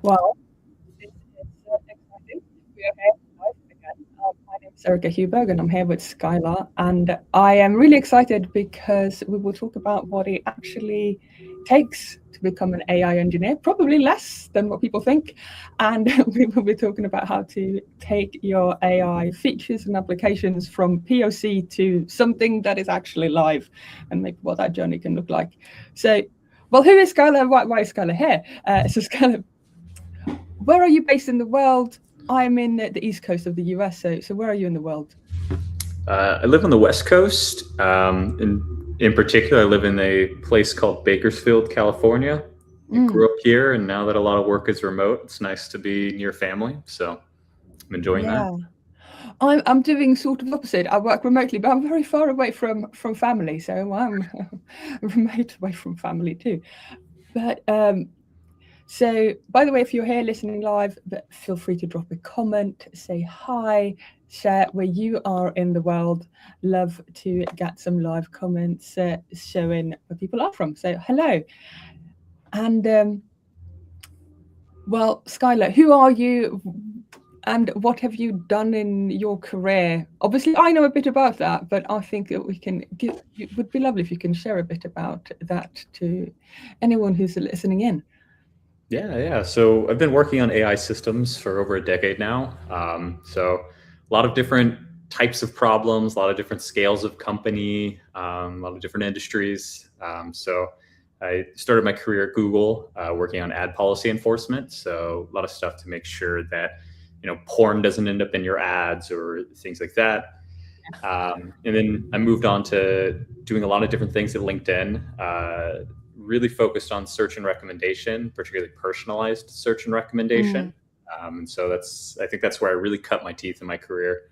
Well, this is exciting. We are here live again. My name is Hughberg, and I'm here with Skylar. And I am really excited because we will talk about what it actually takes to become an AI engineer, probably less than what people think. And we will be talking about how to take your AI features and applications from POC to something that is actually live, and maybe what that journey can look like. So, well, who is Skylar? Why is Skylar here? So Skylar, where are you based in the world? I'm in the east coast of the US, so where are you in the world? I live on the West Coast. In particular, I live in a place called Bakersfield, California. I grew up here, and now that a lot of work is remote, it's nice to be near family. So I'm enjoying that. Yeah. I'm doing sort of opposite. I work remotely, but I'm very far away from family, so I'm remote away from family too. But so, by the way, if you're here listening live, but feel free to drop a comment, say hi, share where you are in the world. Love to get some live comments showing where people are from. So, hello. And well, Skylar, who are you and what have you done in your career? Obviously, I know a bit about that, but I think that it would be lovely if you can share a bit about that to anyone who's listening in. Yeah. So I've been working on AI systems for over a decade now. So a lot of different types of problems, a lot of different scales of company, a lot of different industries. So I started my career at Google working on ad policy enforcement. So a lot of stuff to make sure that porn doesn't end up in your ads or things like that. And then I moved on to doing a lot of different things at LinkedIn, really focused on search and recommendation, particularly personalized search and recommendation. And so I think that's where I really cut my teeth in my career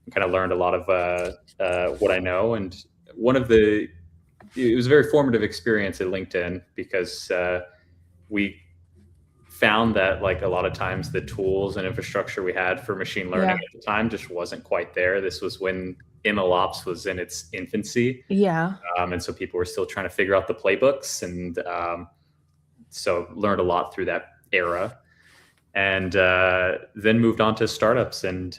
and kind of learned a lot of what I know. And it was a very formative experience at LinkedIn because we found that like a lot of times the tools and infrastructure we had for machine learning at the time just wasn't quite there. This was when MLOps was in its infancy. Yeah. And so people were still trying to figure out the playbooks. And so learned a lot through that era. And then moved on to startups and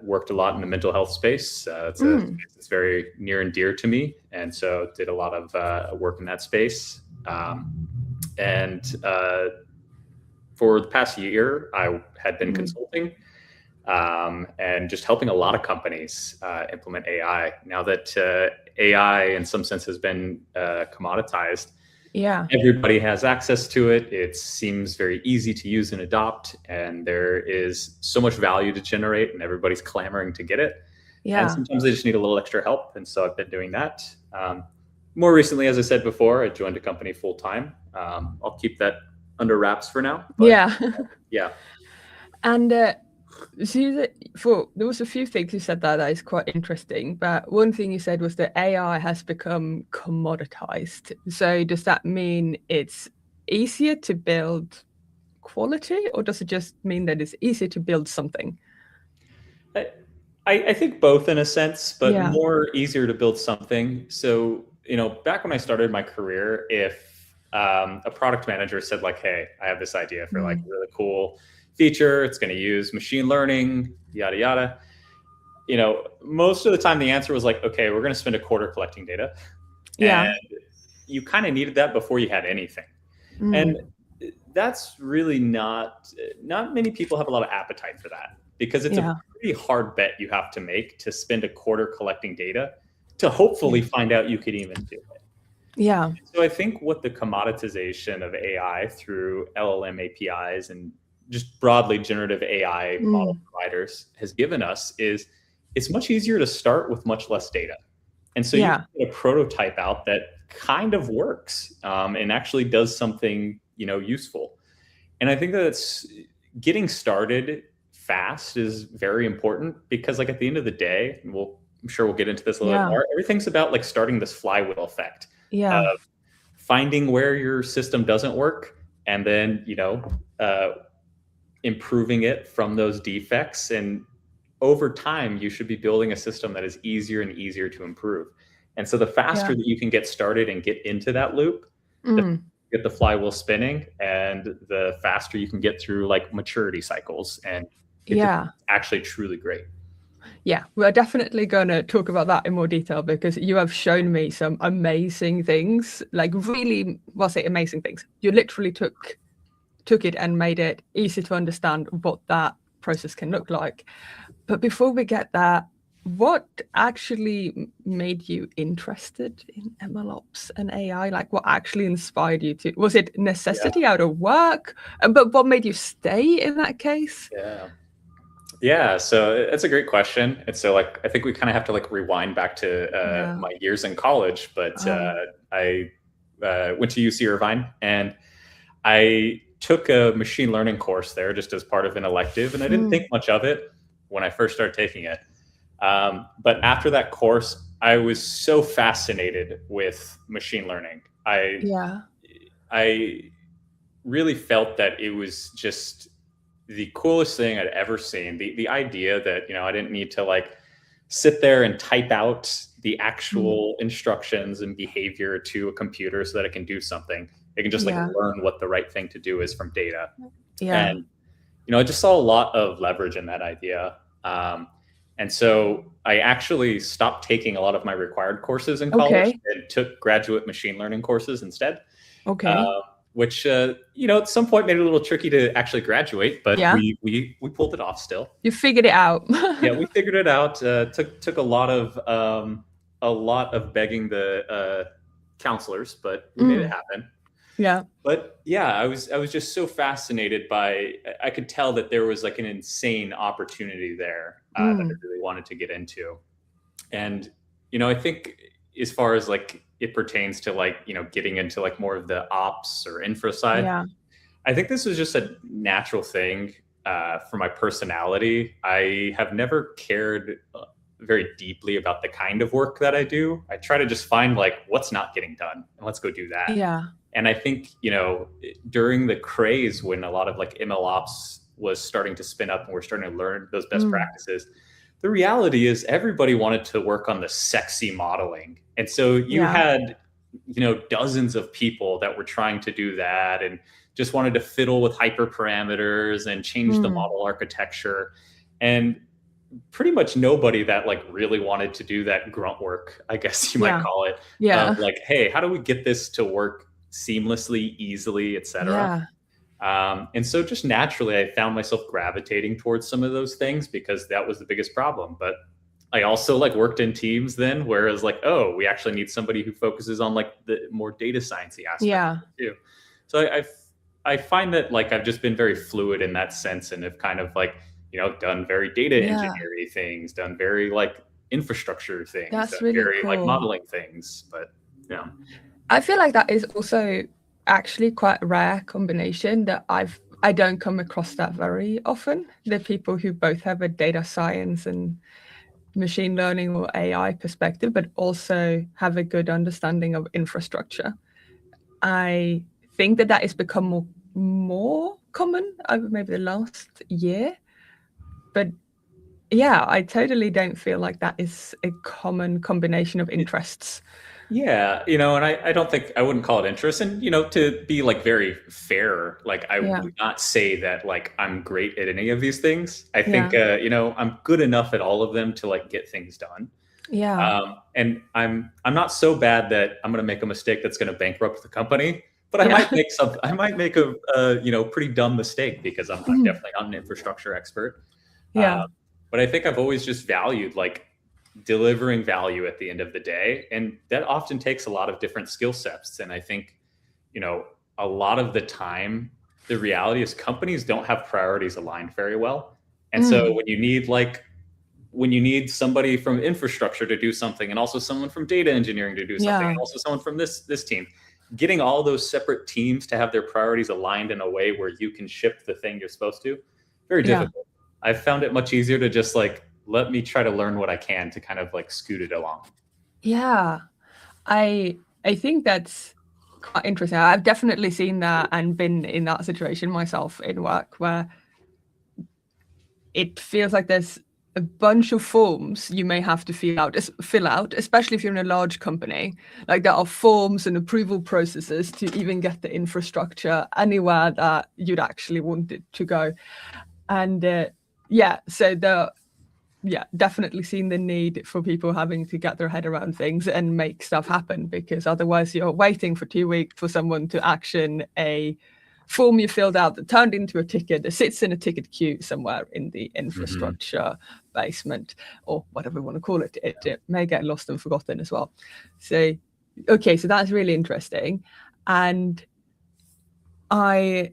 worked a lot in the mental health space. It's very near and dear to me. And so did a lot of work in that space. And for the past year, I had been consulting and just helping a lot of companies implement AI. Now that AI in some sense has been commoditized, everybody has access to it. It seems very easy to use and adopt, and there is so much value to generate, and everybody's clamoring to get it. And sometimes they just need a little extra help, and so I've been doing that. More recently, as I said before, I joined a company full time. I'll keep that under wraps for now. Yeah. And see, there was a few things you said that is quite interesting, but one thing you said was that AI has become commoditized. So does that mean it's easier to build quality, or does it just mean that it's easier to build something? I think both in a sense, but more easier to build something. So, back when I started my career, if a product manager said like, hey, I have this idea for like a really cool feature, it's going to use machine learning, yada, yada. Most of the time the answer was like, okay, we're going to spend a quarter collecting data. And you kind of needed that before you had anything. And that's really not many people have a lot of appetite for that, because it's a pretty hard bet you have to make to spend a quarter collecting data to hopefully find out you could even do it. So I think what the commoditization of AI through LLM APIs and just broadly generative AI model providers has given us is it's much easier to start with much less data. And so you can get a prototype out that kind of works and actually does something, useful. And I think that it's getting started fast is very important, because like at the end of the day, I'm sure we'll get into this a little bit more, everything's about like starting this flywheel effect of finding where your system doesn't work and then, improving it from those defects. And over time, you should be building a system that is easier and easier to improve. And so the faster that you can get started and get into that loop, the get the flywheel spinning, and the faster you can get through like maturity cycles and get to actually truly great. Yeah, we're definitely going to talk about that in more detail, because you have shown me some amazing things, like really, well, say amazing things. You literally took it and made it easy to understand what that process can look like. But before we get there, what actually made you interested in MLOps and AI? Like, what actually inspired you to? Was it necessity out of work? But what made you stay in that case? Yeah, so it's a great question. And so like, I think we kind of have to like rewind back to my years in college, but I went to UC Irvine, and I took a machine learning course there just as part of an elective, and I didn't think much of it when I first started taking it. But after that course, I was so fascinated with machine learning. I really felt that it was just the coolest thing I'd ever seen. The idea that, I didn't need to like sit there and type out the actual instructions and behavior to a computer so that it can do something. It can just like learn what the right thing to do is from data. And, I just saw a lot of leverage in that idea. And so I actually stopped taking a lot of my required courses in college and took graduate machine learning courses instead. Which, at some point made it a little tricky to actually graduate, but we pulled it off still. You figured it out. Yeah, we figured it out. Took a lot of begging the counselors, but we made it happen. Yeah. But yeah, I was just so fascinated by, I could tell that there was like an insane opportunity there that I really wanted to get into. And, I think as far as like it pertains to like, getting into like more of the ops or infra side, I think this was just a natural thing for my personality. I have never cared very deeply about the kind of work that I do. I try to just find like what's not getting done and let's go do that. Yeah. And I think, during the craze when a lot of like ML ops was starting to spin up and we're starting to learn those best practices, the reality is everybody wanted to work on the sexy modeling. And so you had, dozens of people that were trying to do that and just wanted to fiddle with hyperparameters and change the model architecture. And pretty much nobody that like really wanted to do that grunt work, I guess you might call it. Like, hey, how do we get this to work seamlessly, easily, etc. And so just naturally, I found myself gravitating towards some of those things because that was the biggest problem. But I also like worked in teams then, whereas like, oh, we actually need somebody who focuses on like the more data sciencey aspect too. So I find that like I've just been very fluid in that sense, and have kind of like, done very data engineering things, done very like infrastructure things, that's really very cool. like modeling things. But I feel like that is also actually quite a rare combination that I don't come across that very often. The people who both have a data science and machine learning or AI perspective, but also have a good understanding of infrastructure. I think that has become more common over maybe the last year. But yeah, I totally don't feel like that is a common combination of interests. Yeah, and I don't think, I wouldn't call it interest. And, to be like very fair, like I would not say that like I'm great at any of these things. I think, I'm good enough at all of them to like get things done. Yeah. And I'm not so bad that I'm going to make a mistake that's going to bankrupt the company, but I might make a pretty dumb mistake because I'm definitely not an infrastructure expert. Yeah. But I think I've always just valued like delivering value at the end of the day. And that often takes a lot of different skill sets. And I think, a lot of the time, the reality is companies don't have priorities aligned very well. And so when you need somebody from infrastructure to do something, and also someone from data engineering to do something, and also someone from this team, getting all those separate teams to have their priorities aligned in a way where you can ship the thing you're supposed to, very difficult. I've found it much easier to just like, let me try to learn what I can to kind of like scoot it along. Yeah, I think that's quite interesting. I've definitely seen that and been in that situation myself in work, where it feels like there's a bunch of forms you may have to fill out, especially if you're in a large company. Like there are forms and approval processes to even get the infrastructure anywhere that you'd actually want it to go. And so definitely seen the need for people having to get their head around things and make stuff happen, because otherwise you're waiting for 2 weeks for someone to action a form you filled out that turned into a ticket that sits in a ticket queue somewhere in the infrastructure basement, or whatever we want to call it. It may get lost and forgotten as well. So that's really interesting. And I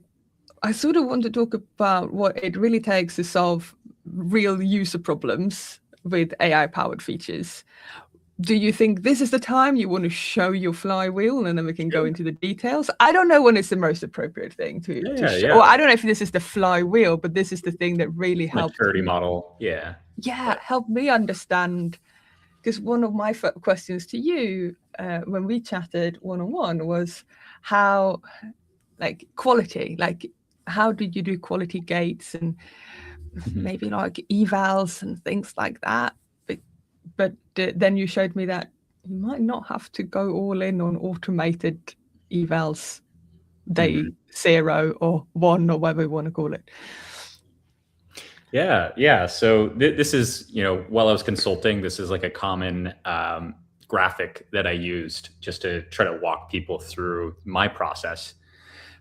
sort of want to talk about what it really takes to solve real user problems with AI-powered features. Do you think this is the time you want to show your flywheel, and then we can go into the details? I don't know when it's the most appropriate thing to show. Or I don't know if this is the flywheel, but this is the thing that really helped. Maturity model, help me understand. Because one of my questions to you when we chatted one-on-one was how, quality, how did you do quality gates and maybe evals and things like that? But then you showed me that you might not have to go all in on automated evals day 0 or 1 or whatever we want to call it. Yeah. So this is, while I was consulting, this is like a common graphic that I used just to try to walk people through my process.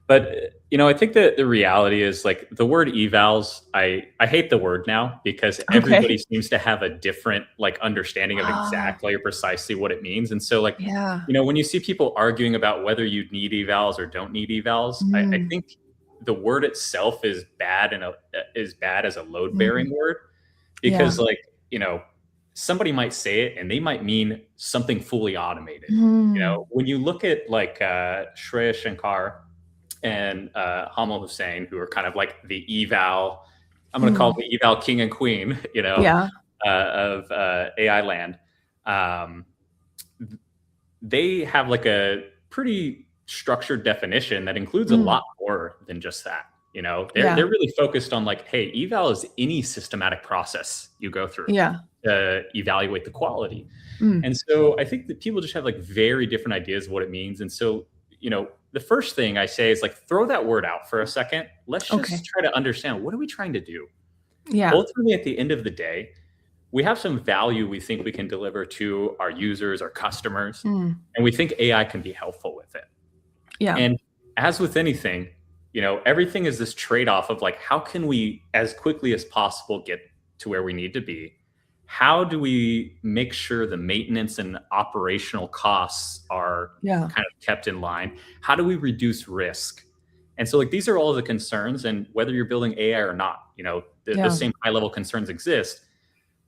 But, I think that the reality is the word evals, I hate the word now, because everybody seems to have a different understanding of exactly or precisely what it means. And so when you see people arguing about whether you need evals or don't need evals, I think the word itself is bad as a load bearing word, because somebody might say it and they might mean something fully automated. When you look at Shreya Shankar and Hamal Hussain, who are kind of the eval, I'm going to call them the eval king and queen, of AI land. They have a pretty structured definition that includes a lot more than just that. They're really focused on hey, eval is any systematic process you go through to evaluate the quality. And so I think that people just have very different ideas of what it means. And so, the first thing I say is throw that word out for a second. Let's just try to understand, what are we trying to do? Ultimately, at the end of the day, we have some value we think we can deliver to our users, our customers, and we think AI can be helpful with it. And as with anything, everything is this trade-off of how can we as quickly as possible get to where we need to be? How do we make sure the maintenance and operational costs are kind of kept in line? How do we reduce risk? And so these are all the concerns, and whether you're building AI or not, the same high level concerns exist.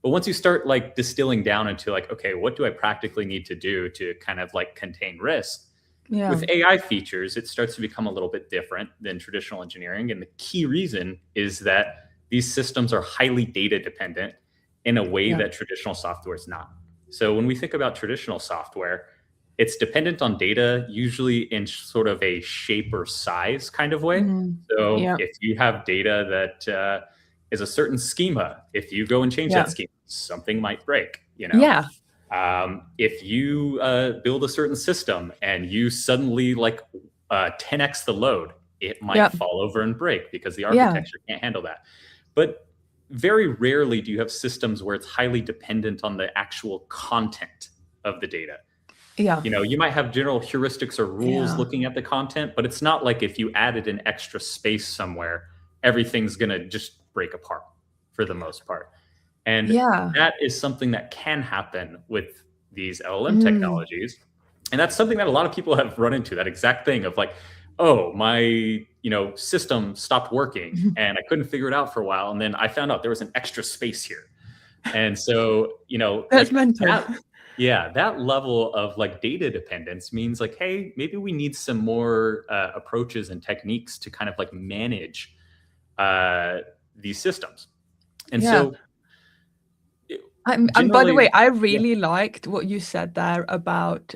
But once you start distilling down into okay, what do I practically need to do to kind of contain risk? With AI features, it starts to become a little bit different than traditional engineering. And the key reason is that these systems are highly data dependent in a way that traditional software is not. So when we think about traditional software, it's dependent on data, usually in sort of a shape or size kind of way. So if you have data that is a certain schema, if you go and change that schema, something might break. If you build a certain system and you suddenly 10x the load, it might fall over and break because the architecture can't handle that. But very rarely do you have systems where it's highly dependent on the actual content of the data. You might have general heuristics or rules looking at the content, but it's not if you added an extra space somewhere, everything's going to just break apart for the most part. And that is something that can happen with these LLM technologies. And that's something that a lot of people have run into, that exact thing of oh, my system stopped working and I couldn't figure it out for a while. And then I found out there was an extra space here. And so, that's mental. That level of data dependence means hey, maybe we need some more approaches and techniques to kind of manage these systems. And so, and by the way, I really liked what you said there about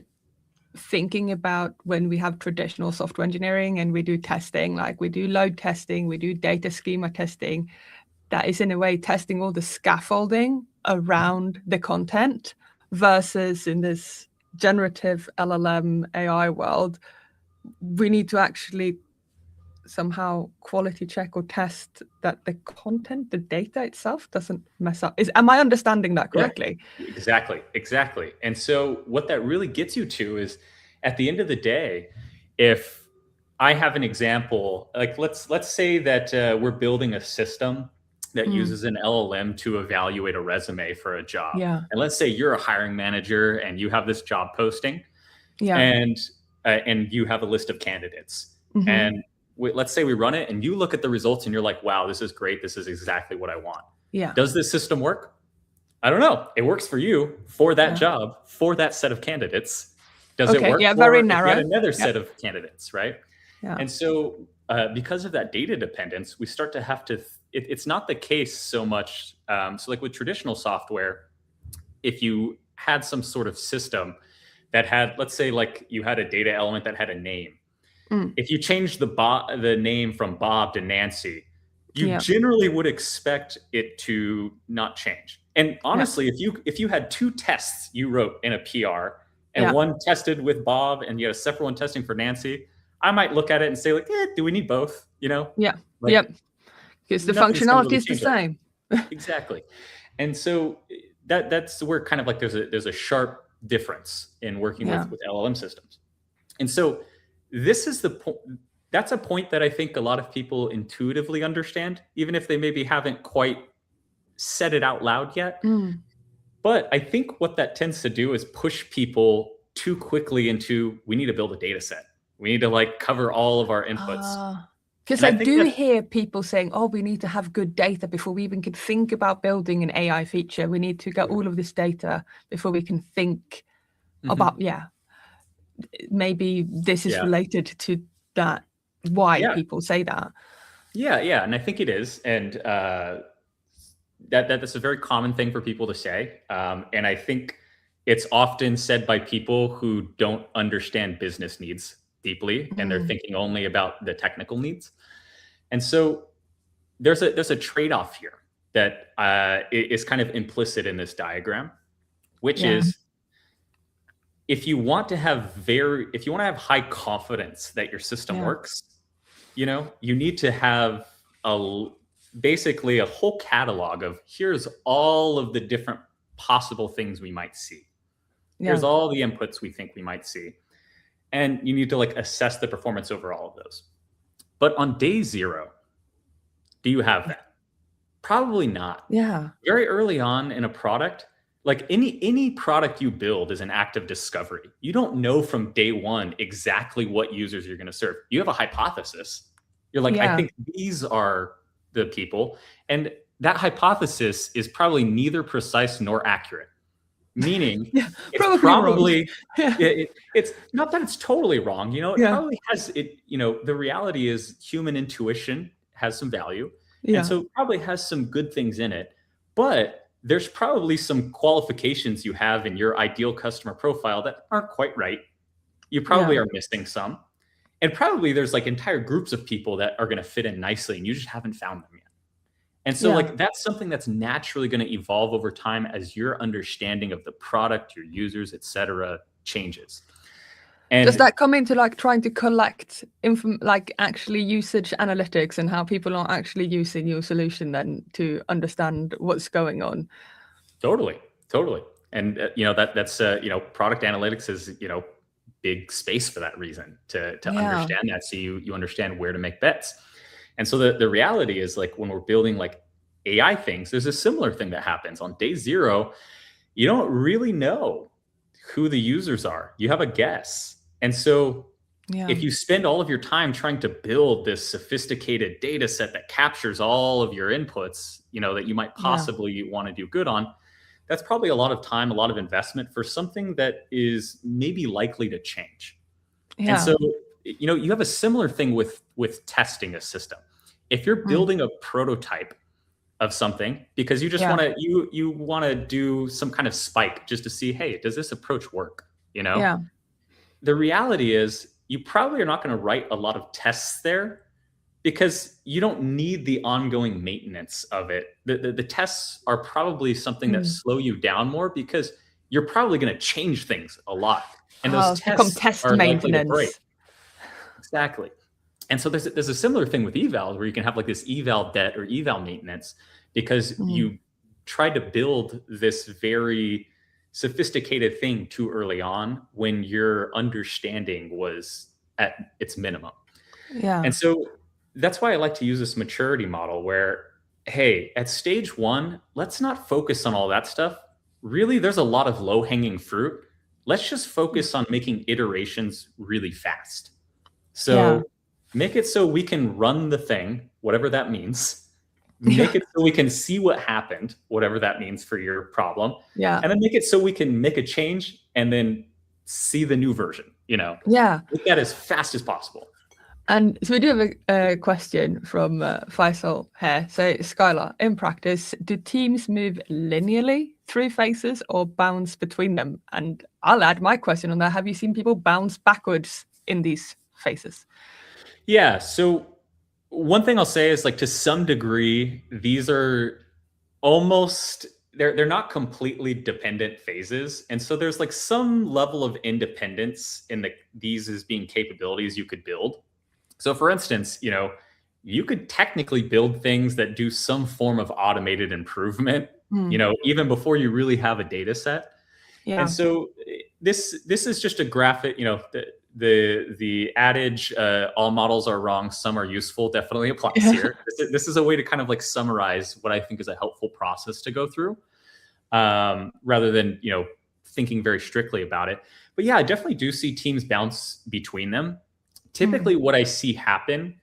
thinking about when we have traditional software engineering and we do testing, we do load testing, we do data schema testing, that is in a way testing all the scaffolding around the content, versus in this generative LLM AI world, we need to actually somehow quality check or test that the content, the data itself doesn't mess up. Am I understanding that correctly? Yeah, exactly. And so what that really gets you to is, at the end of the day, if I have an example, like let's say that we're building a system that uses an LLM to evaluate a resume for a job. Yeah. And let's say you're a hiring manager and you have this job posting, Yeah. and you have a list of candidates. And let's say we run it and you look at the results and you're like, wow, this is great. This is exactly what I want. Yeah. Does this system work? I don't know. It works for you for that job, for that set of candidates. Does it work for very narrow. yet another set of candidates, right? Yeah. And so because of that data dependence, we start to have to, it's not the case so much. So like with traditional software, if you had some sort of system that had, let's say like you had a data element that had a name. If you change the name from Bob to Nancy, you generally would expect it to not change. And honestly, if you had two tests you wrote in a PR, and one tested with Bob and you had a separate one testing for Nancy, I might look at it and say like, do we need both? You know? Yeah. Like, because the functionality is the same. Exactly. And so that's where kind of like there's a sharp difference in working with LLM systems. And so this is the point. That's a point that I think a lot of people intuitively understand, even if they maybe haven't quite said it out loud yet. But I think what that tends to do is push people too quickly into, we need to build a data set. We need to like cover all of our inputs. Because I do hear people saying, oh, we need to have good data before we even can think about building an AI feature. We need to get all of this data before we can think about, maybe this is related to that, why people say that. Yeah. And I think it is. And that's a very common thing for people to say. And I think it's often said by people who don't understand business needs deeply, and they're thinking only about the technical needs. And so there's a trade-off here that is kind of implicit in this diagram, which is, if you want to have high confidence that your system works, you need to have basically a whole catalog of, here's all of the different possible things we might see. Here's all the inputs we think we might see. And you need to like assess the performance over all of those. But on day zero, do you have that? Probably not. Yeah. Very early on in a product, like any product you build is an act of discovery. You don't know from day one exactly what users you're going to serve. You have a hypothesis. You're like, I think these are the people. And that hypothesis is probably neither precise nor accurate. Meaning, it's probably it's not that it's totally wrong. It probably has it. The reality is human intuition has some value, and so it probably has some good things in it. But there's probably some qualifications you have in your ideal customer profile that aren't quite right. You probably are missing some, and probably there's like entire groups of people that are going to fit in nicely, and you just haven't found them yet. And so like that's something that's naturally going to evolve over time as your understanding of the product, your users, et cetera, changes. And does that come into like trying to collect like actually usage analytics and how people are actually using your solution then to understand what's going on? Totally. And that's product analytics is big space for that reason, to understand that, so you understand where to make bets. And so the reality is, like, when we're building like AI things, there's a similar thing that happens on day zero. You don't really know who the users are. You have a guess. And so if you spend all of your time trying to build this sophisticated data set that captures all of your inputs, that you might possibly want to do good on, that's probably a lot of time, a lot of investment for something that is maybe likely to change. And so you have a similar thing with testing a system. If you're building a prototype of something because you just want to you want to do some kind of spike just to see, hey, does this approach work? The reality is you probably are not going to write a lot of tests there because you don't need the ongoing maintenance of it. The tests are probably something that slow you down more because you're probably going to change things a lot. And those tests test are likely to break. maintenance. Exactly. And so there's a similar thing with evals where you can have like this eval debt or eval maintenance because you tried to build this very sophisticated thing too early on when your understanding was at its minimum. Yeah. And so that's why I like to use this maturity model where, hey, at stage 1, let's not focus on all that stuff. Really, there's a lot of low-hanging fruit. Let's just focus on making iterations really fast. So make it so we can run the thing, whatever that means. Make it so we can see what happened, whatever that means for your problem. Yeah. And then make it so we can make a change and then see the new version, Yeah. Make that as fast as possible. And so we do have a question from Faisal here. So Skylar, in practice, do teams move linearly through phases or bounce between them? And I'll add my question on that. Have you seen people bounce backwards in these phases? Yeah. So one thing I'll say is like to some degree, these are almost they're not completely dependent phases. And so there's like some level of independence in these as being capabilities you could build. So for instance, you could technically build things that do some form of automated improvement, even before you really have a data set. Yeah. And so this is just a graphic, the adage, all models are wrong, some are useful, definitely applies here. This is a way to kind of like summarize what I think is a helpful process to go through, rather than, thinking very strictly about it. But yeah, I definitely do see teams bounce between them. Typically, what I see happen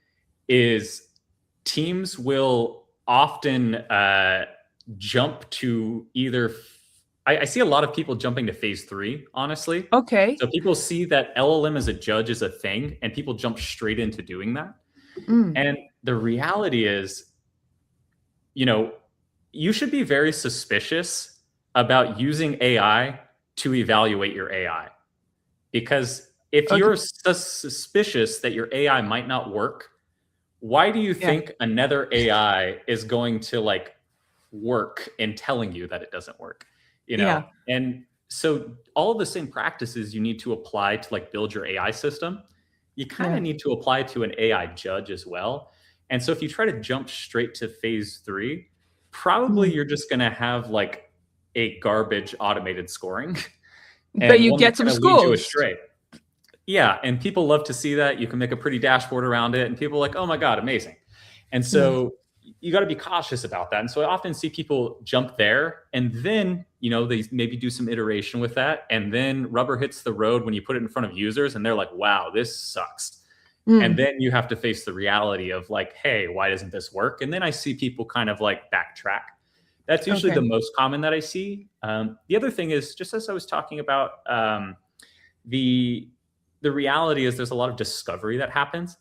is teams will often jump to either. I see a lot of people jumping to phase 3, honestly. Okay. So people see that LLM as a judge is a thing, and people jump straight into doing that. And the reality is, you should be very suspicious about using AI to evaluate your AI, because if you're suspicious that your AI might not work, why do you think another AI is going to like work in telling you that it doesn't work? And so all of the same practices you need to apply to like build your AI system, you kind of need to apply to an AI judge as well. And so if you try to jump straight to phase 3, probably you're just going to have like a garbage automated scoring. But you get some scores. Lead you astray. Yeah, and people love to see that. You can make a pretty dashboard around it, and people are like, oh my God, amazing. And so you got to be cautious about that. And so I often see people jump there, and then, they maybe do some iteration with that, and then rubber hits the road when you put it in front of users, and they're like, wow, this sucks. And then you have to face the reality of like, hey, why doesn't this work? And then I see people kind of like backtrack. That's usually the most common that I see. The other thing is, just as I was talking about, the reality is there's a lot of discovery that happens.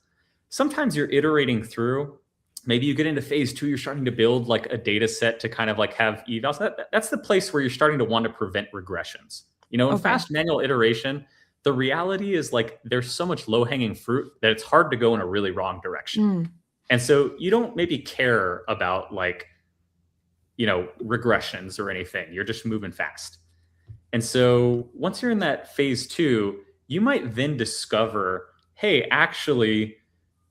Sometimes you're iterating through, maybe you get into phase 2, you're starting to build like a data set to kind of like have evals. That's the place where you're starting to want to prevent regressions. In fast manual iteration, the reality is like there's so much low hanging fruit that it's hard to go in a really wrong direction. And so you don't maybe care about like, regressions or anything. You're just moving fast. And so once you're in that phase 2, you might then discover, hey, actually,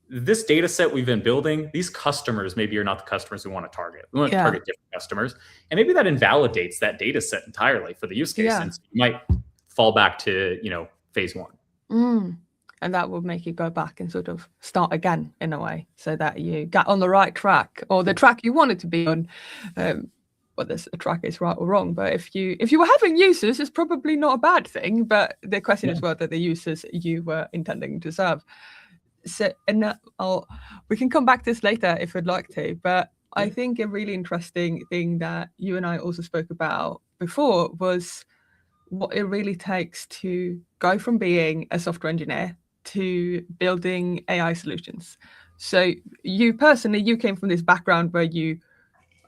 this data set we've been building, these customers maybe are not the customers we want to target. We want to target different customers. And maybe that invalidates that data set entirely for the use case. And so you might fall back to, phase 1. And that will make you go back and sort of start again in a way, so that you get on the right track, or the track you wanted to be on. Whether a track is right or wrong, but if you were having users, it's probably not a bad thing. But the question is whether the users you were intending to serve. So, and we can come back to this later if we'd like to. But I think a really interesting thing that you and I also spoke about before was what it really takes to go from being a software engineer to building AI solutions. So you personally, you came from this background where you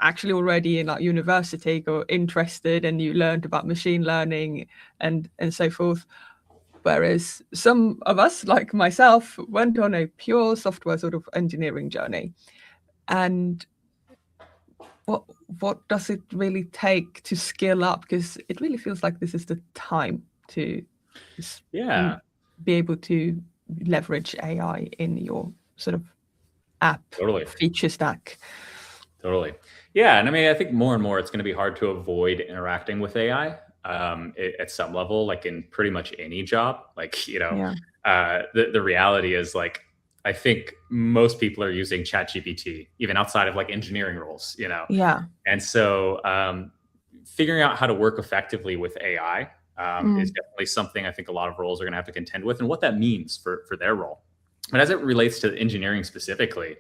actually already in like university got interested and you learned about machine learning and so forth. Whereas some of us, like myself, went on a pure software sort of engineering journey. And what does it really take to scale up? Because it really feels like this is the time to be able to leverage AI in your sort of app feature stack. Totally. Yeah. And I mean, I think more and more it's going to be hard to avoid interacting with AI at some level, like in pretty much any job. Like, the reality is, like, I think most people are using ChatGPT, even outside of like engineering roles, Yeah. And so figuring out how to work effectively with AI is definitely something I think a lot of roles are going to have to contend with, and what that means for their role. But as it relates to engineering specifically,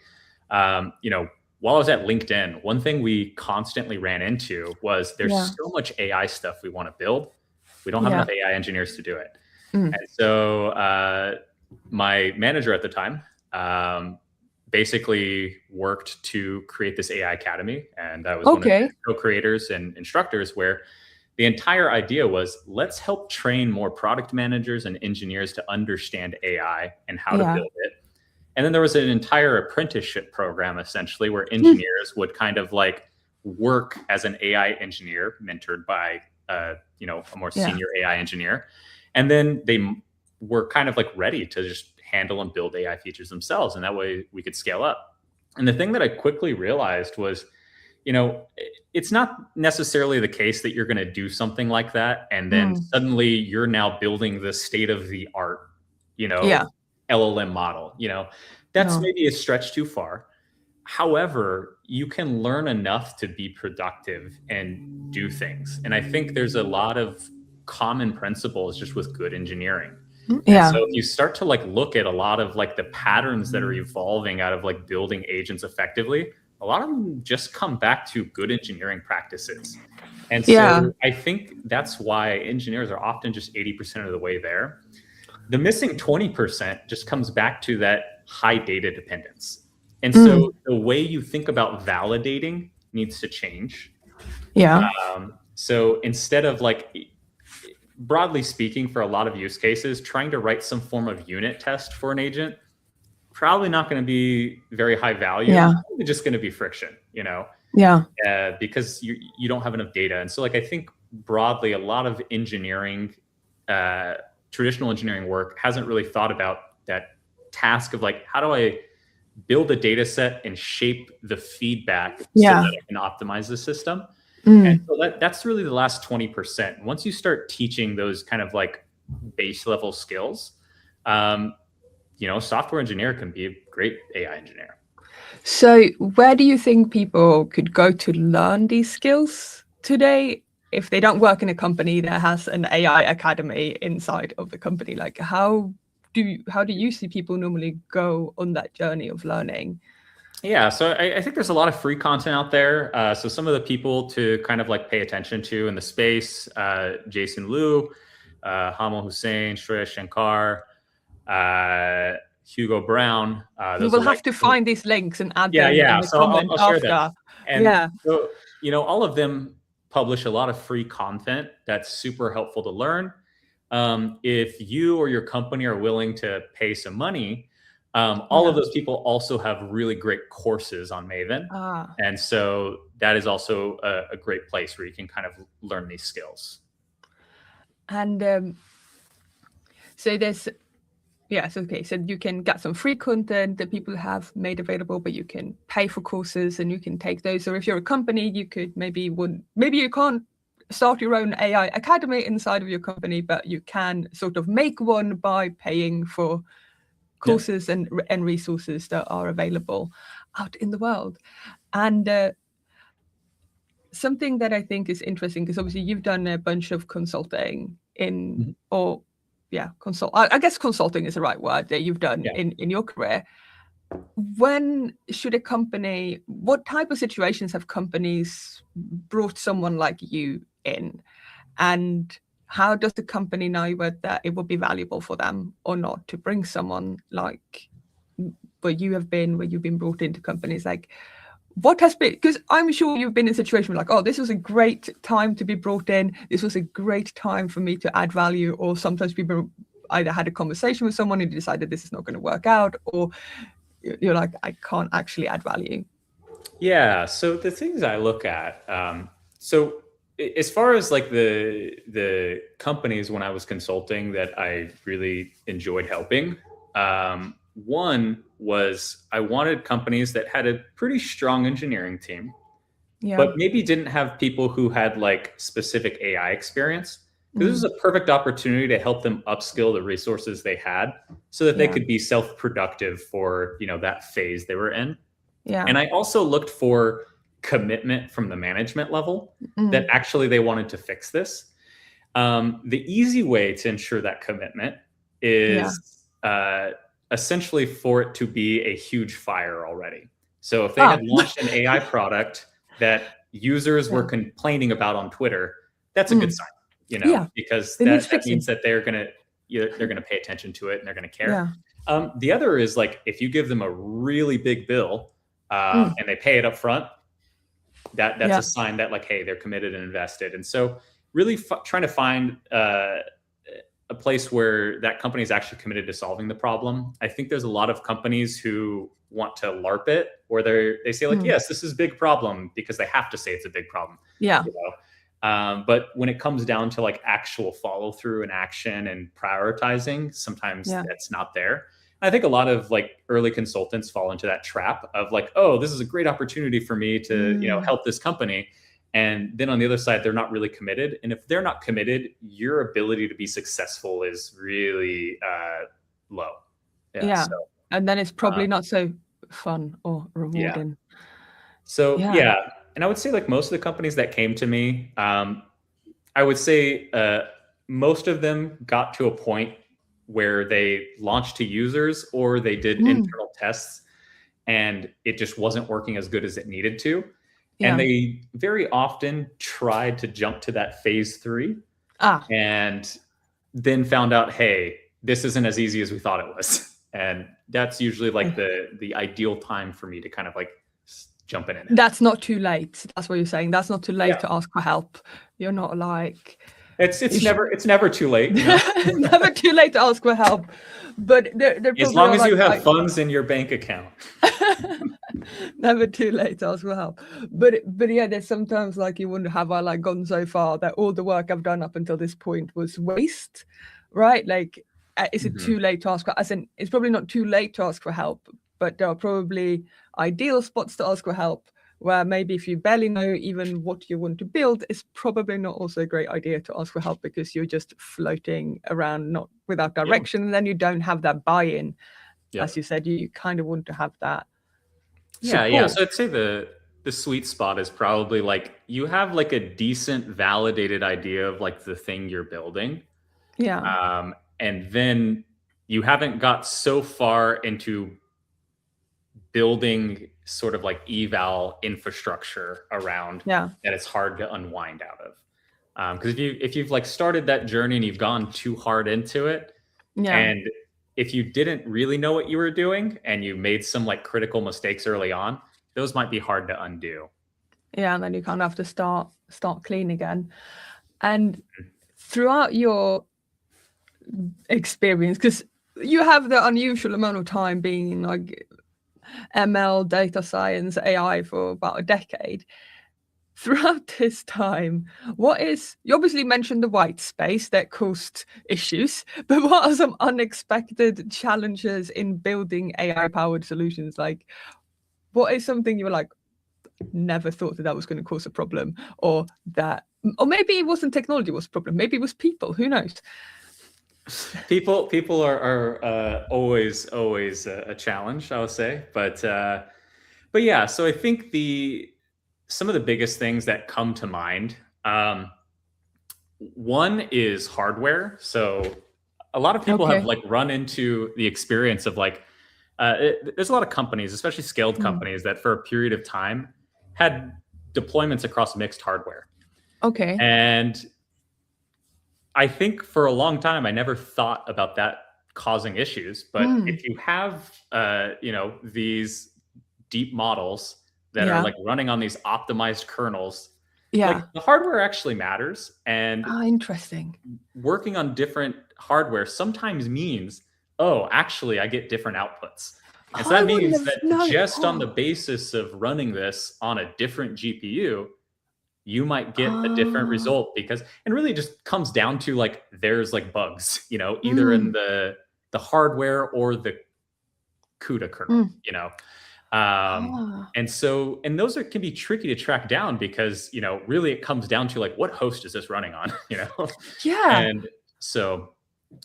while I was at LinkedIn, one thing we constantly ran into was there's so much AI stuff we want to build. We don't have enough AI engineers to do it. And so my manager at the time basically worked to create this AI Academy. And I was one of the co-creators and instructors, where the entire idea was, let's help train more product managers and engineers to understand AI and how to build it. And then there was an entire apprenticeship program, essentially, where engineers would kind of like work as an AI engineer, mentored by a more senior AI engineer. And then they were kind of like ready to just handle and build AI features themselves. And that way we could scale up. And the thing that I quickly realized was, it's not necessarily the case that you're going to do something like that and then suddenly you're now building the state of the art, LLM model. That's maybe a stretch too far. However, you can learn enough to be productive and do things. And I think there's a lot of common principles just with good engineering. And so if you start to like look at a lot of like the patterns that are evolving out of like building agents effectively, a lot of them just come back to good engineering practices. And so I think that's why engineers are often just 80% of the way there. The missing 20% just comes back to that high data dependence. And so the way you think about validating needs to change. So instead of like, broadly speaking, for a lot of use cases, trying to write some form of unit test for an agent, probably not going to be very high value. It's just going to be friction, because you don't have enough data. And so like, I think broadly, a lot of engineering, traditional engineering work hasn't really thought about that task of like, how do I build a data set and shape the feedback so that I can optimize the system? And so that's really the last 20%. Once you start teaching those kind of like base level skills, software engineer can be a great AI engineer. So where do you think people could go to learn these skills today if they don't work in a company that has an AI academy inside of the company? Like how do you see people normally go on that journey of learning? Yeah, so I think there's a lot of free content out there. So some of the people to kind of like pay attention to in the space, Jason Liu, Hamal Hussein, Shreya Shankar, Hugo Brown. We will have to find these links and add them in the comment I'll share after. That. And so, all of them publish a lot of free content that's super helpful to learn. If you or your company are willing to pay some money, all of those people also have really great courses on Maven. And so that is also a great place where you can kind of learn these skills. And so there's, so you can get some free content that people have made available, but you can pay for courses and you can take those. Or if you're a company, you could maybe you can't start your own AI academy inside of your company, but you can sort of make one by paying for courses and resources that are available out in the world. And something that I think is interesting, because obviously you've done a bunch of consulting I guess consulting is the right word that you've done in your career. When should a company, what type of situations have companies brought someone like you in? And how does the company know whether it will be valuable for them or not to bring someone like where you've been brought into companies? Like, what has been, because I'm sure you've been in a situation where like, oh, this was a great time to be brought in. This was a great time for me to add value. Or sometimes people either had a conversation with someone and decided this is not going to work out, or you're like, I can't actually add value? Yeah. So the things I look at, so as far as like the companies when I was consulting that I really enjoyed helping, one was I wanted companies that had a pretty strong engineering team, but maybe didn't have people who had like specific AI experience. Because this was a perfect opportunity to help them upskill the resources they had so that they could be self-productive for, that phase they were in. And I also looked for commitment from the management level that actually they wanted to fix this. The easy way to ensure that commitment is essentially for it to be a huge fire already. So if they had launched an AI product that users were complaining about on Twitter, that's a good sign, because that means that they're gonna pay attention to it and they're gonna care. The other is like if you give them a really big bill and they pay it up front, that's a sign that like, hey, they're committed and invested. And so really trying to find a place where that company is actually committed to solving the problem. I think there's a lot of companies who want to LARP it, or they say like, yes, this is a big problem because they have to say it's a big problem. But when it comes down to like actual follow through and action and prioritizing, sometimes that's not there. I think a lot of like early consultants fall into that trap of like, oh, this is a great opportunity for me to, help this company. And then on the other side, they're not really committed. And if they're not committed, your ability to be successful is really low. So, and then it's probably not so fun or rewarding. So, and I would say like most of the companies that came to me, I would say most of them got to a point where they launched to users or they did internal tests and it just wasn't working as good as it needed to. And they very often tried to jump to that phase 3 and then found out, hey, this isn't as easy as we thought it was. And that's usually like the ideal time for me to kind of like jump in. That's not too late. That's what you're saying. That's not too late to ask for help. You're not like... It's never too late. Never too late to ask for help. But as long as you have funds in your bank account. Never too late to ask for help. But yeah, there's sometimes like you wonder, have I like gone so far that all the work I've done up until this point was waste, right? Like, is it too late to ask for? As in, it's probably not too late to ask for help, but there are probably ideal spots to ask for help where maybe if you barely know even what you want to build, it's probably not also a great idea to ask for help because you're just floating around, not without direction, and then you don't have that buy-in. As you said, you kind of want to have that support. So I'd say the sweet spot is probably like you have like a decent validated idea of like the thing you're building. And then you haven't got so far into building sort of like eval infrastructure around that it's hard to unwind out of. Because if you've like started that journey and you've gone too hard into it, and if you didn't really know what you were doing and you made some like critical mistakes early on, those might be hard to undo. And then you kind of have to start clean again. And throughout your experience, because you have the unusual amount of time being in like ML, data science, AI for about a decade. Throughout this time, you obviously mentioned the white space that caused issues, but what are some unexpected challenges in building AI-powered solutions? Like, what is something you were like, never thought that was going to cause a problem, or maybe it wasn't technology was a problem, maybe it was people, who knows? People are always a challenge, I would say, but yeah. So I think some of the biggest things that come to mind. One is hardware. So a lot of people have like run into the experience of like there's a lot of companies, especially scaled companies, that for a period of time had deployments across mixed hardware. And I think for a long time, I never thought about that causing issues. But if you have, these deep models that are like running on these optimized kernels Yeah. the hardware actually matters, and interesting. Working on different hardware sometimes means, oh, actually I get different outputs. And so that means that just on the basis of running this on a different GPU, you might get a different result, because, and really just comes down to like, there's like bugs, either in the hardware or the CUDA kernel, and those can be tricky to track down, because, really it comes down to like, what host is this running on, Yeah. And so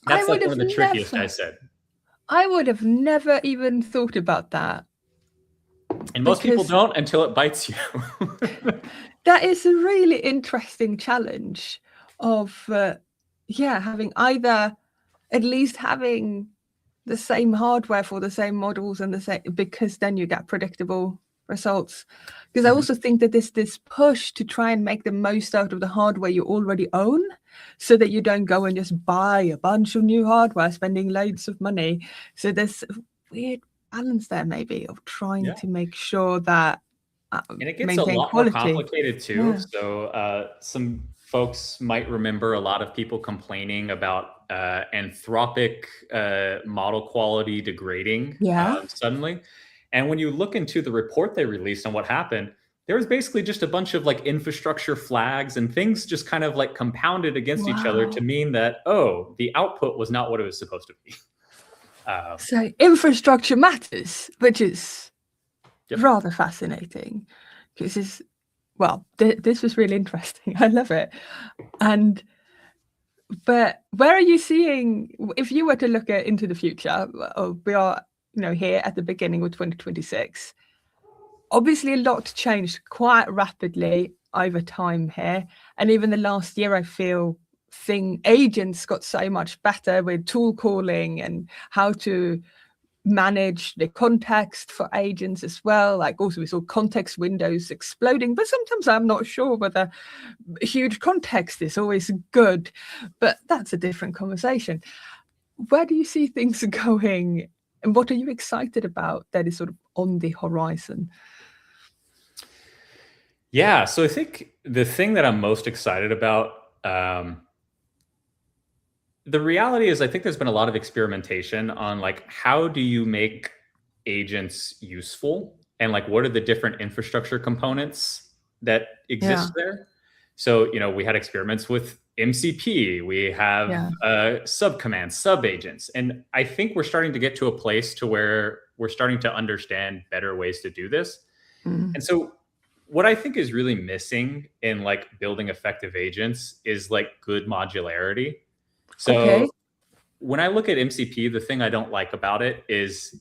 that's like one of the trickiest, I said. I would have never even thought about that. And most people don't until it bites you. That is a really interesting challenge of, having either, at least having the same hardware for the same models and the same, because then you get predictable results. Because I also think that there's this push to try and make the most out of the hardware you already own, so that you don't go and just buy a bunch of new hardware, spending loads of money. So there's a weird balance there, maybe, of trying to make sure that and it gets a lot more complicated too. Yeah. So some folks might remember a lot of people complaining about Anthropic model quality degrading suddenly. And when you look into the report they released on what happened, there was basically just a bunch of like infrastructure flags and things just kind of like compounded against each other to mean that, oh, the output was not what it was supposed to be. So infrastructure matters, which is rather fascinating, because this was really interesting. I love it. But where are you seeing, if you were to look into the future, we are here at the beginning of 2026, obviously a lot changed quite rapidly over time here, and even the last year I feel agents got so much better with tool calling and how to manage the context for agents as well. Like, also we saw context windows exploding, but sometimes I'm not sure whether huge context is always good, but that's a different conversation. Where do you see things going, and what are you excited about that is sort of on the horizon? Yeah, so I think the thing that I'm most excited about, the reality is, I think there's been a lot of experimentation on like, how do you make agents useful, and like, what are the different infrastructure components that exist there? So, we had experiments with MCP, we have subcommands, sub agents, and I think we're starting to get to a place to where we're starting to understand better ways to do this. And so what I think is really missing in like building effective agents is like good modularity. So when I look at MCP, the thing I don't like about it is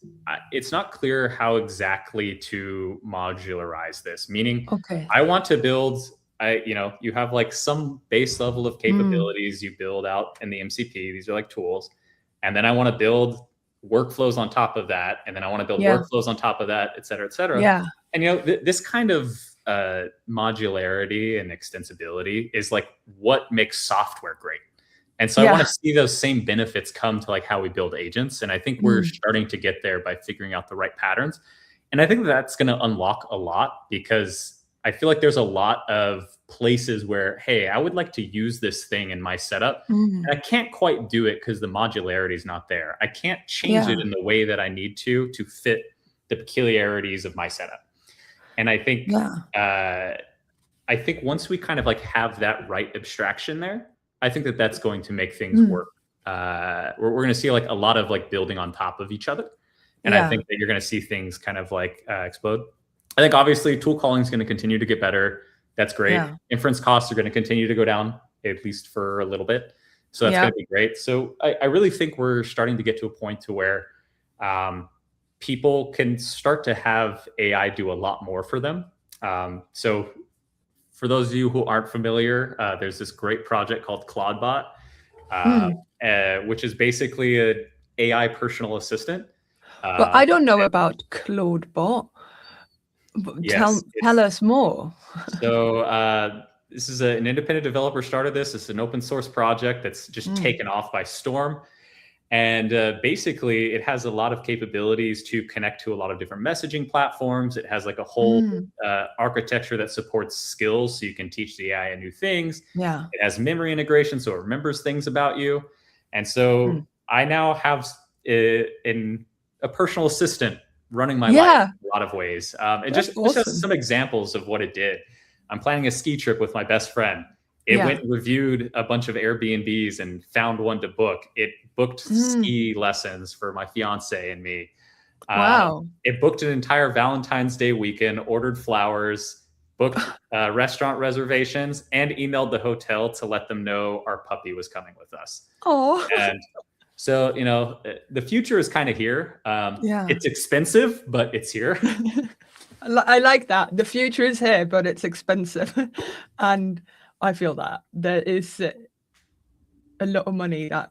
it's not clear how exactly to modularize this. Meaning, I want to build, you have like some base level of capabilities you build out in the MCP. These are like tools. And then I want to build workflows on top of that. And then I want to build workflows on top of that, et cetera, et cetera. Yeah. And, this kind of modularity and extensibility is like what makes software great. And so I want to see those same benefits come to like how we build agents. And I think we're starting to get there by figuring out the right patterns. And I think that's going to unlock a lot, because I feel like there's a lot of places where, hey, I would like to use this thing in my setup. And I can't quite do it because the modularity is not there. I can't change it in the way that I need to fit the peculiarities of my setup. And I think, once we kind of like have that right abstraction there, I think that that's going to make things work. We're going to see like a lot of like building on top of each other. And I think that you're going to see things kind of like explode. I think obviously tool calling is going to continue to get better. That's great. Inference costs are going to continue to go down, at least for a little bit. So that's going to be great. So I really think we're starting to get to a point to where people can start to have AI do a lot more for them. So for those of you who aren't familiar, there's this great project called Claudebot, which is basically an AI personal assistant. But I don't know about Claudebot. Tell us more. So this is an independent developer started this. It's an open source project that's just taken off by storm. And basically, it has a lot of capabilities to connect to a lot of different messaging platforms. It has like a whole architecture that supports skills, so you can teach the AI new things. Yeah. It has memory integration, so it remembers things about you. And so I now have a personal assistant running my life in a lot of ways. And just has some examples of what it did. I'm planning a ski trip with my best friend. It went and reviewed a bunch of Airbnbs and found one to book. It booked ski lessons for my fiance and me. Wow. It booked an entire Valentine's Day weekend, ordered flowers, booked restaurant reservations, and emailed the hotel to let them know our puppy was coming with us. Oh. And so, you know, the future is kind of here. It's expensive, but it's here. I like that. The future is here, but it's expensive. And I feel that there is a lot of money that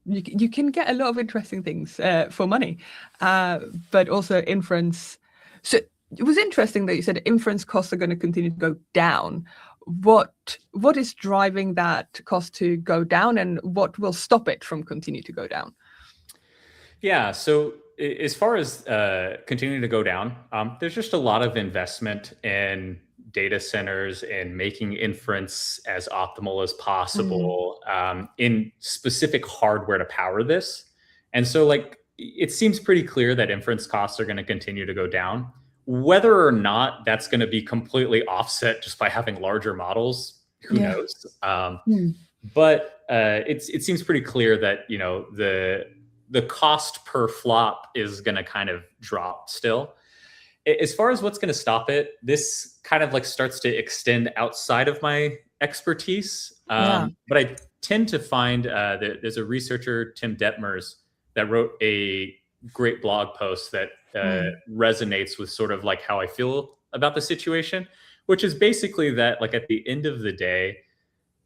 you can get a lot of interesting things for money, but also inference. So it was interesting that you said inference costs are going to continue to go down. What is driving that cost to go down, and what will stop it from continue to go down? Yeah, so as far as continuing to go down, there's just a lot of investment in data centers and making inference as optimal as possible in specific hardware to power this. And so like, it seems pretty clear that inference costs are going to continue to go down. Whether or not that's going to be completely offset just by having larger models, who knows? But it seems pretty clear that, you know, the cost per flop is going to kind of drop still. As far as what's going to stop it, this kind of like starts to extend outside of my expertise. But I tend to find that there's a researcher, Tim Detmers, that wrote a great blog post that resonates with sort of like how I feel about the situation, which is basically that like at the end of the day,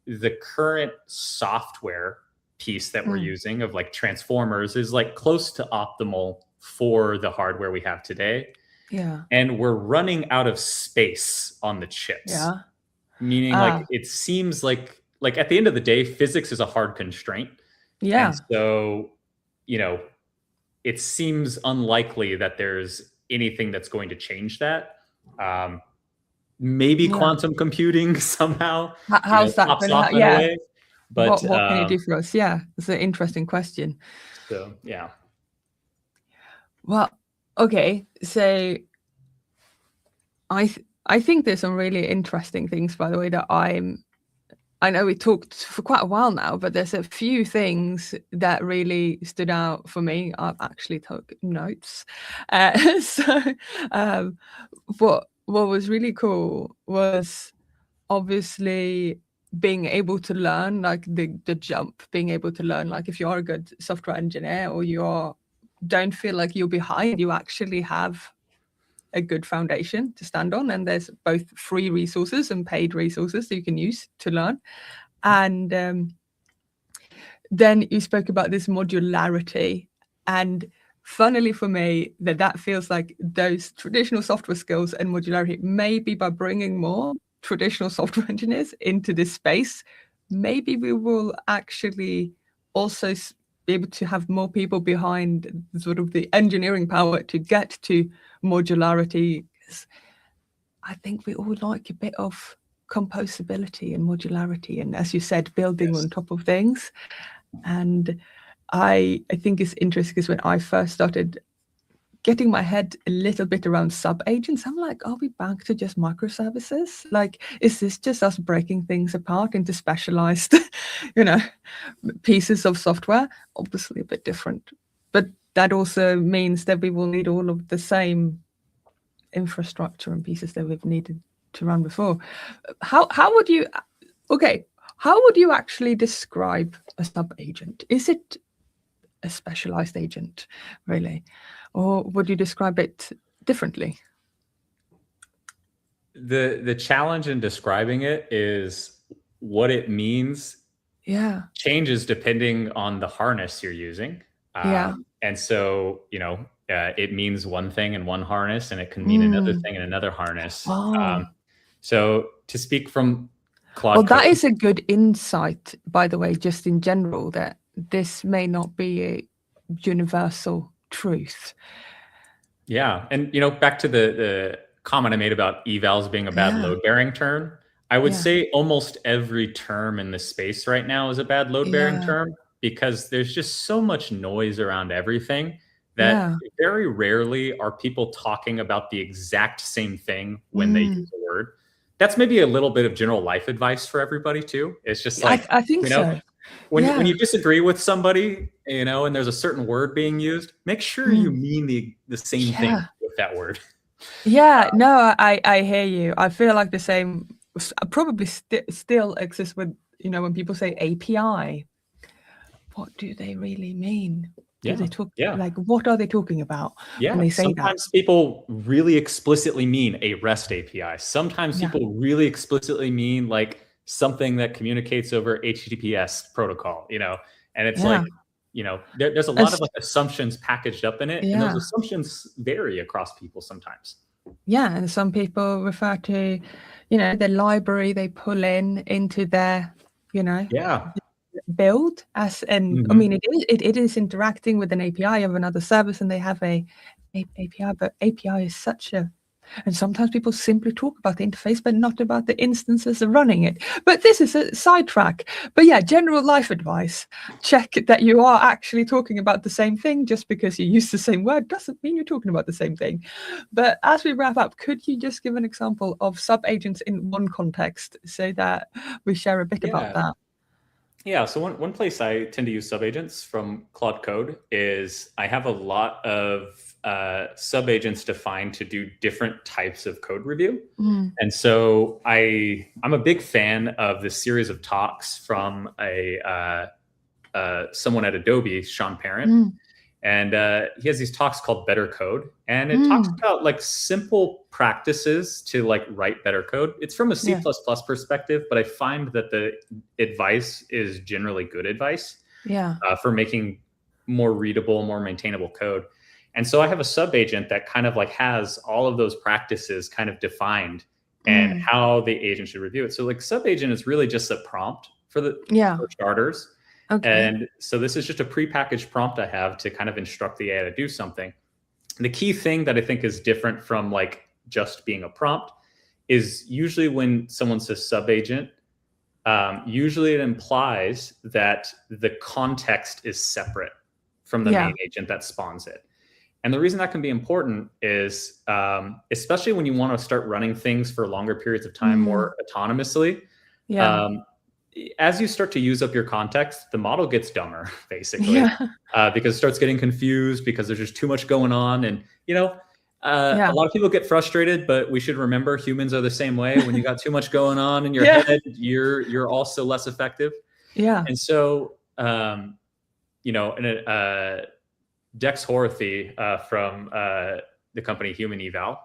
the current software piece that we're using of like transformers is like close to optimal for the hardware we have today. Yeah. And we're running out of space on the chips. Yeah. Meaning like it seems like at the end of the day, physics is a hard constraint. Yeah. And so, you know, it seems unlikely that there's anything that's going to change that. Maybe quantum computing somehow. How's that pops off in a way. But what can you do for us? Yeah, it's an interesting question. So yeah. Well, okay. So I think there's some really interesting things, by the way, that I know we talked for quite a while now, but there's a few things that really stood out for me. I've actually took notes. What was really cool was obviously being able to learn, like the jump, being able to learn, like if you are a good software engineer or don't feel like you're behind, you actually have a good foundation to stand on, and there's both free resources and paid resources that you can use to learn. And then you spoke about this modularity, and funnily for me, that feels like those traditional software skills and modularity, maybe by bringing more traditional software engineers into this space, maybe we will actually also be able to have more people behind sort of the engineering power to get to modularity. I think we all like a bit of composability and modularity, and as you said, building on top of things. And I think it's interesting because when I first started getting my head a little bit around sub-agents, I'm like, are we back to just microservices? Like, is this just us breaking things apart into specialized, pieces of software? Obviously a bit different. But that also means that we will need all of the same infrastructure and pieces that we've needed to run before. How would you actually describe a sub-agent? Is it a specialized agent, really? Or would you describe it differently? The challenge in describing it is what it means changes depending on the harness you're using. And so, it means one thing in one harness, and it can mean another thing in another harness. So to speak from Claude Code, that is a good insight, by the way, just in general, that this may not be a universal truth. Yeah. And, back to the comment I made about evals being a bad load-bearing term, I would say almost every term in this space right now is a bad load-bearing term, because there's just so much noise around everything that very rarely are people talking about the exact same thing when they use a word. That's maybe a little bit of general life advice for everybody too. It's just like, I think so. When you disagree with somebody, and there's a certain word being used, make sure you mean the same thing with that word. Yeah, no, I hear you. I feel like the same probably still exists with, when people say API. What do they really mean? Do they talk like, what are they talking about when they say sometimes that? People really explicitly mean a REST API. Sometimes people really explicitly mean like something that communicates over HTTPS protocol, and it's like, there's a lot of like assumptions packaged up in it, and those assumptions vary across people sometimes. Yeah, and some people refer to, the library they pull into their, build as, and I mean, it is interacting with an API of another service, and they have a API, but API is such a, and sometimes people simply talk about the interface, but not about the instances of running it. But this is a sidetrack. But yeah, general life advice: check that you are actually talking about the same thing. Just because you use the same word doesn't mean you're talking about the same thing. But as we wrap up, could you just give an example of sub-agents in one context so that we share a bit about that? Yeah, so one place I tend to use subagents from Claude Code is I have a lot of subagents defined to do different types of code review. And so I'm a big fan of this series of talks from someone at Adobe, Sean Parent. And he has these talks called Better Code, and it talks about like simple practices to like write better code. It's from a C++ perspective, but I find that the advice is generally good advice for making more readable, more maintainable code. And so I have a sub-agent that kind of like has all of those practices kind of defined and how the agent should review it. So like sub-agent is really just a prompt for starters. Okay. And so this is just a prepackaged prompt I have to kind of instruct the AI to do something. And the key thing that I think is different from like just being a prompt is usually when someone says sub-agent, usually it implies that the context is separate from the main agent that spawns it. And the reason that can be important is, especially when you want to start running things for longer periods of time more autonomously, as you start to use up your context, the model gets dumber, basically, because it starts getting confused because there's just too much going on. And, a lot of people get frustrated, but we should remember humans are the same way. When you got too much going on in your head, you're also less effective. And so, Dex Horathy from the company Human Eval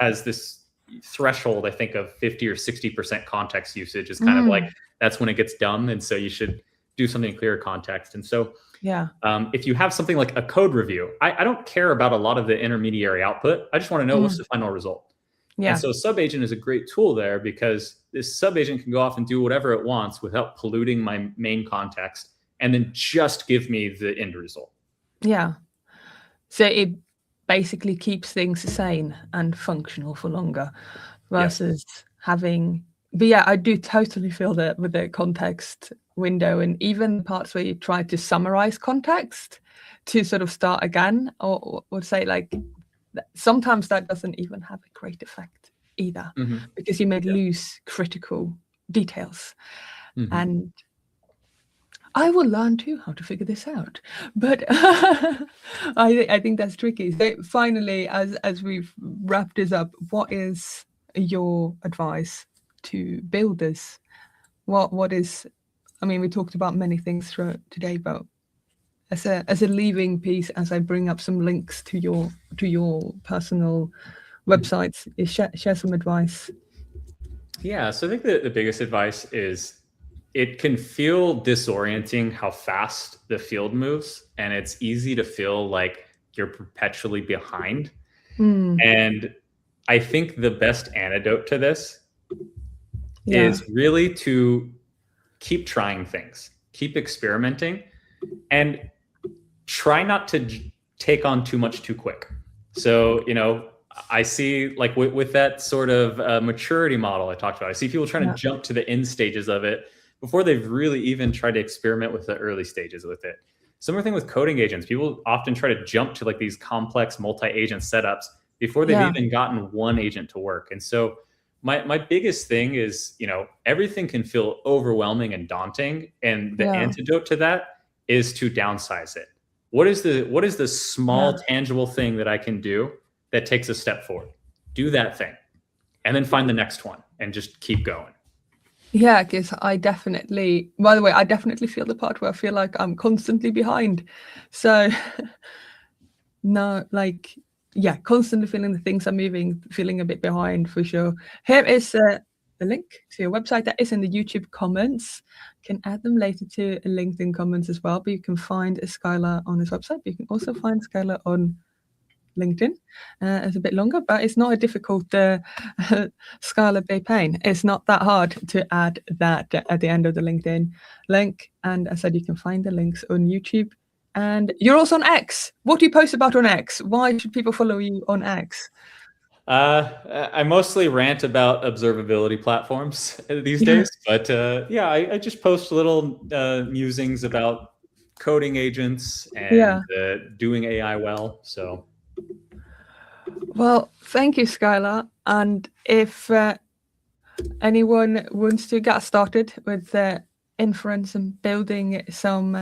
has this threshold, I think, of 50 or 60% context usage is kind of like, that's when it gets dumb. And so you should do something in clear context. And so if you have something like a code review, I don't care about a lot of the intermediary output. I just want to know what's the final result. And so sub-agent is a great tool there because this sub-agent can go off and do whatever it wants without polluting my main context and then just give me the end result. Yeah. So it basically keeps things sane and functional for longer versus having, but yeah, I do totally feel that with the context window and even parts where you try to summarize context to sort of start again or say like, sometimes that doesn't even have a great effect either because you may lose critical details. And I will learn too how to figure this out, but I think that's tricky. So finally, as we've wrapped this up, what is your advice to builders? What is? I mean, we talked about many things throughout today, but as a leaving piece, as I bring up some links to your personal websites, share some advice. Yeah, so I think that the biggest advice is, it can feel disorienting how fast the field moves, and it's easy to feel like you're perpetually behind. And I think the best antidote to this is really to keep trying things. keep experimenting, and try not to take on too much too quick. So, you know, I see like with that sort of maturity model I talked about, I see people trying to jump to the end stages of it before they've really even tried to experiment with the early stages with it. Similar thing with coding agents. People often try to jump to like these complex multi-agent setups before they've even gotten one agent to work. And so my biggest thing is, you know, everything can feel overwhelming and daunting. And the antidote to that is to downsize it. What is the small tangible thing that I can do that takes a step forward? Do that thing, and then find the next one and just keep going. Yeah, because I definitely, by the way, I definitely feel the part where I feel like I'm constantly behind. So no, like, yeah, constantly feeling the things are moving, feeling a bit behind for sure. Here is the link to your website that is in the YouTube comments. You can add them later to a LinkedIn comments as well, but you can find Skylar on his website. You can also find Skylar on LinkedIn. It's a bit longer, but it's not a difficult Skylar Payne. It's not that hard to add that at the end of the LinkedIn link. And as I said, you can find the links on YouTube. And you're also on X. What do you post about on X? Why should people follow you on X? I mostly rant about observability platforms these days, but yeah, I just post little musings about coding agents and doing AI well. So, well, thank you, Skylar. And if anyone wants to get started with inference and building some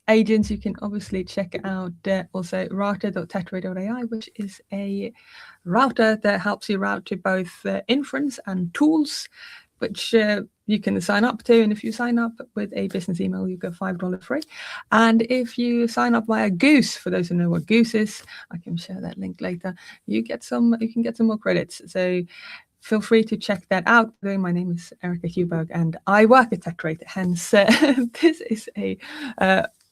agents, you can obviously check out also router.tetrate.ai, which is a router that helps you route to both inference and tools, which you can sign up to. And if you sign up with a business email, you get $5 free. And if you sign up via Goose, for those who know what Goose is, I can share that link later. You can get some more credits. So feel free to check that out. My name is Erica Hughberg, and I work at Tetrate. Hence, this is a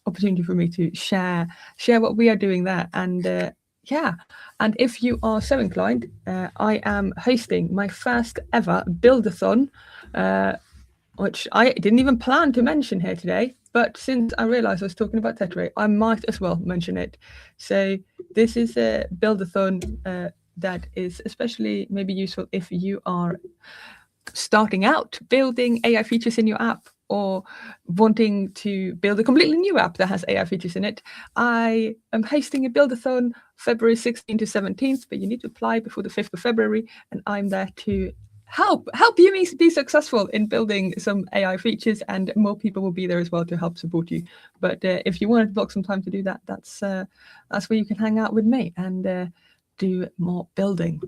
opportunity for me to share what we are doing there. And yeah, and if you are so inclined, I am hosting my first ever build-a-thon, which I didn't even plan to mention here today. But since I realized I was talking about Tetrate, I might as well mention it. So this is a build-a-thon that is especially maybe useful if you are starting out building AI features in your app or wanting to build a completely new app that has AI features in it. I am hosting a build-a-thon February 16th to 17th, but you need to apply before the 5th of February, and I'm there to help you be successful in building some AI features, and more people will be there as well to help support you. But if you want to block some time to do that, that's where you can hang out with me and do more building.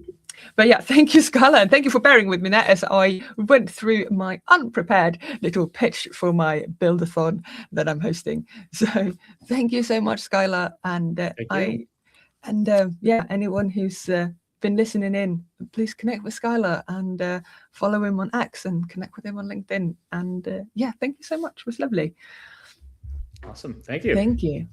But yeah, thank you, Skylar, and thank you for bearing with me there as I went through my unprepared little pitch for my build-a-thon that I'm hosting. So thank you so much, Skylar, and yeah, anyone who's been listening in, please connect with Skylar and follow him on X and connect with him on LinkedIn. And yeah, thank you so much. It was lovely. Awesome. Thank you. Thank you.